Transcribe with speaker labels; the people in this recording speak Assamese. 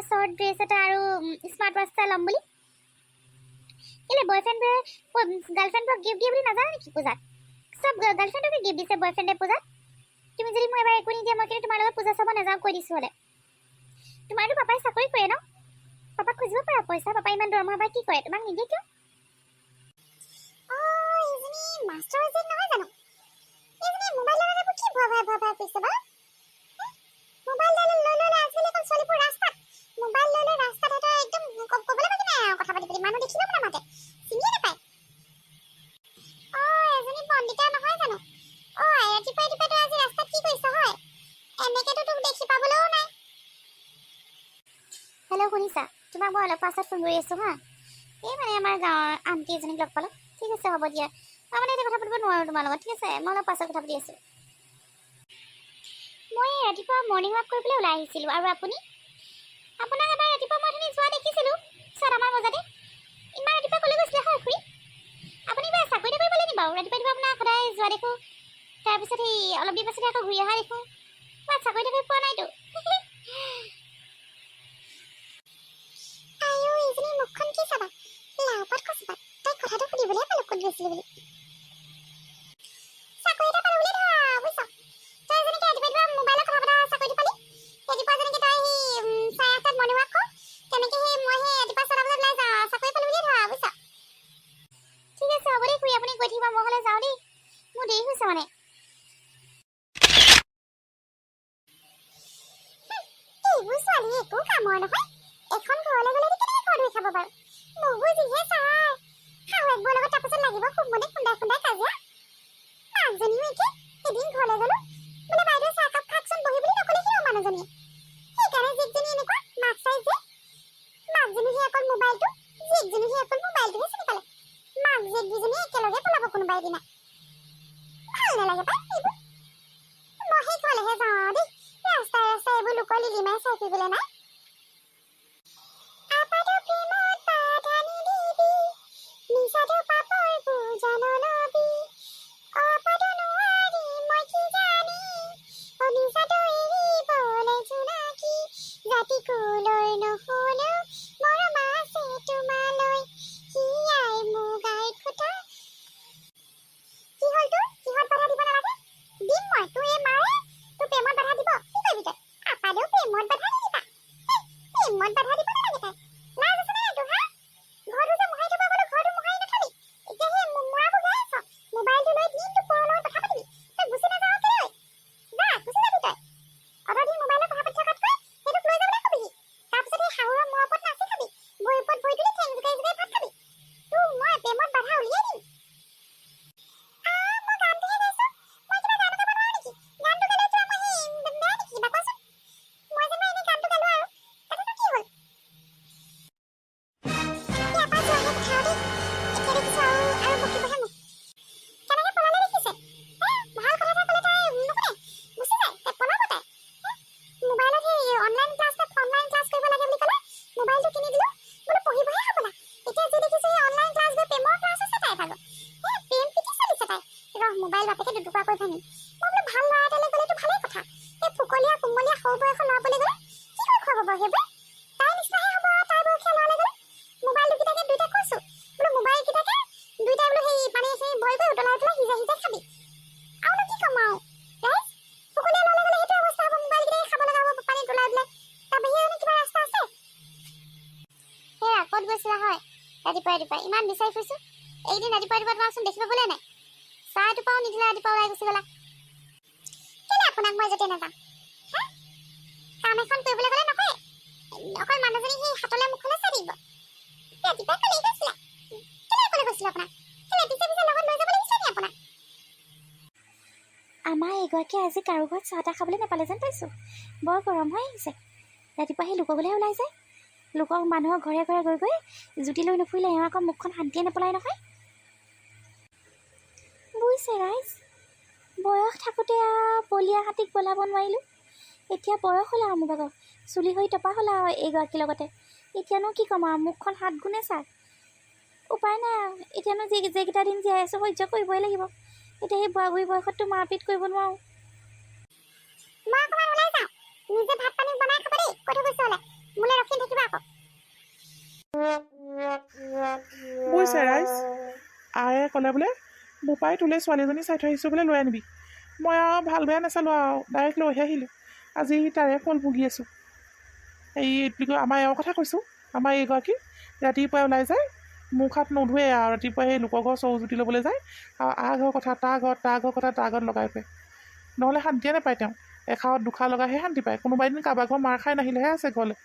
Speaker 1: शॉर्ट ड्रेस এটা আৰু স্মার্ট ওয়াচটা লম বুলি কেলে বয়ফ্রেন্ডে গার্লফ্রেন্ডক গিফট দিয়ে বুলি নাজানে নেকি পূজাত সব গার্লফ্রেন্ডকে গিফট দিছে বয়ফ্রেন্ডে পূজাত তুমি যদি মই এবাৰ একো নিদিয়া মই কিন্তু তোমাৰ লগত পূজা চাব নাযাওঁ কৈ দিছো হলে তোমাৰটো পাপাই চাকৰি কৰে ন পাপাক খুজিব পাৰা পইচা পাপাই ইমান দৰমহা পাই কি কৰে তোমাক নিদিয়ে কিয় ইজনী মাষ্টাৰ যে নহয় জানো ইজনী মোবাইল লগাব কি ভবা কৈছে বা মোবাইল লৈ আজিলে কোন চলিপুৰ ৰাস্তাত মোবাইল লৈ ৰাস্তাত এটা একদম কবলে বাকি নাই কথা পাতি মানুহ দেখিলে না মাতে চিনিয়ে নাপায় এজনী বন্দিতা নহয় জানো ৰাতিপুৱা আজি ৰাস্তাত কি কৰিছ হয় এনেকেতো তোক দেখি পাবলৈও নাই হেল্ল' শুনিছা তোমাক মই অলপ পাছত ফোন কৰি আছো হা এই মানে আমাৰ গাঁৱৰ আন্টি এজনীক লগ পালো ঠিক আছে হ'ব দিয়া মই মানে এতিয়া কথা পাতিব নোৱাৰো তোমাৰ লগত ঠিক আছে মই অলপ পাছত কথা পাতি আছো মই ৰাতিপুৱা মৰ্ণিং ৱাক কৰিবলৈ ওলাই আহিছিলোঁ আৰু আপুনি আপোনাক এবাৰ ৰাতিপুৱা মই ধুনীয়া যোৱা দেখিছিলোঁ 7মান বজাতে ইমান ৰাতিপুৱা ক'লৈ গৈছিলে হয় খুৰী আপুনি কিবা চাকৰি কৰিবলৈ নি বাৰু ৰাতিপুৱা আপোনাক সদায় যোৱা দেখোঁ তাৰপিছত সেই অলপ দেৰি পাছতে আকৌ ঘূৰি অহা দেখোঁ কিবা চাকৰি তাকৰি পোৱা নাইতো আয়ো এইজনী মুখখন কি চাবা লাওপাত কচবা তাই কথাটো সুধিবলৈ পালোঁ ক'ত গৈছিলে বুলি চাকৰি এটা পালোঁ বুলি ধৰা বুজিছ তই যেনেকৈ ৰাতিপুৱা মোবাইলত কথা পতা চাকৰিটো পালি ৰাতিপুৱা যেনেকৈ তই সেই 8:30 মৰ্ণিং ৱাক কৰ তেনেকৈ সেই মই সেই ৰাতিপুৱা 7 বজাত ওলাই যাওঁ চাকৰি পালোঁ বুলি ধৰা বুজিছ ঠিক আছে হ'ব দেই খুৰী আপুনি গৈ থাকিব মই হ'লে যাওঁ দেই মোৰ দেৰি হৈছে মানে এইবোৰ ছোৱালী একো কামৰ নহয় এখন ঘৰলৈ গ'লে কেনেকৈ ঘৰ ধুই খাব বাৰু বহু যিহে চাই শাহুৱেকবোৰৰ লগত তাৰপাছত লাগিব খুব মানে খুন্দাই কাজিয়া মাকজনীও একে এদিন ঘৰলৈ গ'লো বোলে বাইদেউ চাহকাপ খাকচোন বহি বুলি নক'লে কিয় মানুহজনীয়ে সেইকাৰণে জীয়েকজনী এনেকুৱা মাক চাই যে মাকজনীহে অকল মোবাইলটো জীয়েকজনীহে অকল মোবাইলটোহে চিনি পালে মাক জীয়েক দুজনী একেলগে পলাব কোনোবা এদিনা ভাল নালাগে পাই এইবোৰ মই সেই ঘৰলৈহে যাওঁ দেই ৰাস্তাই এইবোৰ লোকৰ লিলিমাই চাই ফুৰিবলৈ নাই আপাতো প্ৰেমত বাধা নিদিবি নিচাটো পাপৰ বুজান নবি অপাতো নোৱাৰি মই কি জানি অনিচাটো এৰিবলৈ জোনাকী জাতিকুলৈ নহ'লেও মৰম আছে তোমালৈ হিয়াই মুগাই খুটা কি হ'ল তোৰ কিহত বাধা দিব নালাগে দিম মই তোৰ এই মাৰে তোৰ প্ৰেমত বাধা দিব কি কৰিবি তই আপাদেও প্ৰেমত বাধা নিদিবা প্ৰেমত বাধা দিব নালাগে তাই লাজ আছে নাই তোৰ হা ঘৰটো যে মোহাৰি থবা বোলো ঘৰটো মোহাৰি নথলি এতিয়া সেই মোৰা বগাই আছ মোবাইলটো লৈ দিনটো পৰৰ লগত কথা পাতিবি তই গুচি নাযাৱ কেলৈ যা গুচি যাবি তই অধদিন মোবাইলত কথা পাতি থকাতকৈ সেইটোক লৈ যাবলৈ কবিহি তাৰপিছত সেই শাহুৰৰ মূৰৰ ওপৰত নাচি খাবি ভৰিৰ ওপৰত ভৰি তুলি ঠেং জোকাৰি ভাত খাবি তোৰ মই প্ৰেমত বাধা উলিয়াই দিম মই গানটোহে গাইছো মই কিবা গান গাব নোৱাৰো নেকি গানটো গালে তোৰ মই বেয়া নেকি কিবা কোৱাচোন মই যেন এনে গানটো গালো আৰু তাতেনো কি হ'ল ইয়াৰ পৰা যোৱাহে কথা দেই এতিয়া দেখিছো আৰু বকিবহে মোক কেনেকৈ পলালে দেখিছে ভাল কথা এটা ক'লে তাই নুশুনে গুচি যায় তাই পলাব তাই মোবাইলত সেই অনলাইন ক্লাছ কৰিব লাগে বুলি ক'লে মোবাইলটো কিনি দিলোঁ বোলো পঢ়িবহে হ'বলা এতিয়া যি দেখিছো সেই অনলাইন ক্লাছ গৈ প্ৰেমৰ ক্লাছ আছে তাই ভাগৰ প্ৰেম পিটি চলিছে তাই ৰহ মোবাইল বাপেকে দুটুকুৰা কৰি ভাঙিম মই বোলো ভাল ল'ৰা এটালৈ গ'লেতো ভালেই কথা এই ফুকলীয়া কোমলীয়া সৰু বয়সৰ ল'ৰাবলৈ গ'লে কি কৰি খুৱাব বাৰু সেইবোৰ তাই নিচিনাহে হ'ব তাই বয়সীয়া ল'ৰালৈ গ'লে মোবাইল দুটাকে দুইটাই কৈছোঁ বোলো মোবাইল কেইটাকে দুইটাই বোলো সেই মানে সেই ভয় কৰি উতলাই সিজাই খাবি আৰুনো কি ক'ম আৰু ৰাইজ ফুকলীয়া ল'ৰালৈ গ'লে সেইটো অৱস্থা হ'ব মোবাইল কেইটাকে খাব লগা হ'ব পানীত উতলাই তাৰ বাহিৰে কিবা ৰাস্তা আছে সেয়া ক'ত গৈছিলা হয় ৰাতিপুৱা ইমান বিচাৰি ফুৰিছোঁ এইদিন ৰাতিপুৱা তোমাকচোন দেখি পাবলৈ নাই। চাহ এটোপাও নিদিলা, ৰাতিপুৱা ওলাই গুচি গ'লা। কেলে আপোনাক মই য'তে নাযাম? হা, কাম এখন কৰিবলৈ গ'লে নকয়, অকল মানুহজনী সেই হাতলে মুখলে চাই থাকিব। ৰাতিপুৱা ক'লেই কৈছিলা, কেলে ক'লে কৈছিলা আপোনাক? কেলে পিছে পিছে লগত লৈ যাব লাগিছিলে নি আপোনাক? আমাৰ এগৰাকীয়ে আজি কাৰো ঘৰত চাহ তাহ খাবলৈ নাপালে যেন পাইছোঁ। বৰ গৰম হৈ আহিছে। ৰাতিপুৱা সেই লোকগলেহে ওলাই যায়। লোকৰ মানুহৰ ঘৰে ঘৰে গৈ গৈ জুতি লৈ নুফুৰিলে এওঁ আকৌ মুখখন শান্তিয়ে নেপেলাই নহয়। বুজিছে ৰাইজ, বয়স থাকোঁতে বলিয়া হাতীক বলাব নোৱাৰিলোঁ। এতিয়া বয়স হ'ল আৰু মোৰ ভাগৰ, চুলি হৈ টপা হ'ল আৰু এইগৰাকীৰ লগতে। এতিয়ানো কি ক'ম আৰু, মুখখন হাত গুণে চাই উপায় নাই আৰু। এতিয়ানো যেইকেইটা দিন জীয়াই আছোঁ সহ্য কৰিবই লাগিব। এতিয়া সেই বুঢ়া বুঢ়ী বয়সততো মাৰপিট কৰিব নোৱাৰোঁ। মই অকণমান ওলাই যাওঁ, নিজে ভাত পানী বনাই খাব দেই। কৈ থৈ গৈছোঁ হ'লে মোলৈ ৰখি থাকিবা আকৌ।
Speaker 2: বুজিছে ৰাইজ, আয়ে ক'লে বোলে বোপাই তোলে ছোৱালীজনী চাই থৈ আহিছোঁ বোলে, লৈ আনিবি। মই আৰু ভাল বেয়া নাচালোঁ আৰু ডাইৰেক্ট লৈহে আহিলোঁ। আজি তাৰে ফল ভুগি আছোঁ। এই বুলি কয়, আমাৰ এওঁৰ কথা কৈছোঁ। আমাৰ এইগৰাকী ৰাতিপুৱাই ওলাই যায়, মুখ হাত নোধোৱে আৰু ৰাতিপুৱাই সেই লোকৰ ঘৰ চৌজুতি ল'বলৈ যায় আৰু ঘৰৰ কথা তাৰ ঘৰত, তাৰ ঘৰ কথা তাৰ ঘৰত লগাই ফুৰে। নহ'লে শান্তিয়ে নাপায় তেওঁ। এষাৰত দুষাৰ লগাইহে শান্তি পায়। কোনোবা এদিন কাৰোবাৰ ঘৰ মাৰ খাই নাহিলেহে আছে ঘৰলৈ।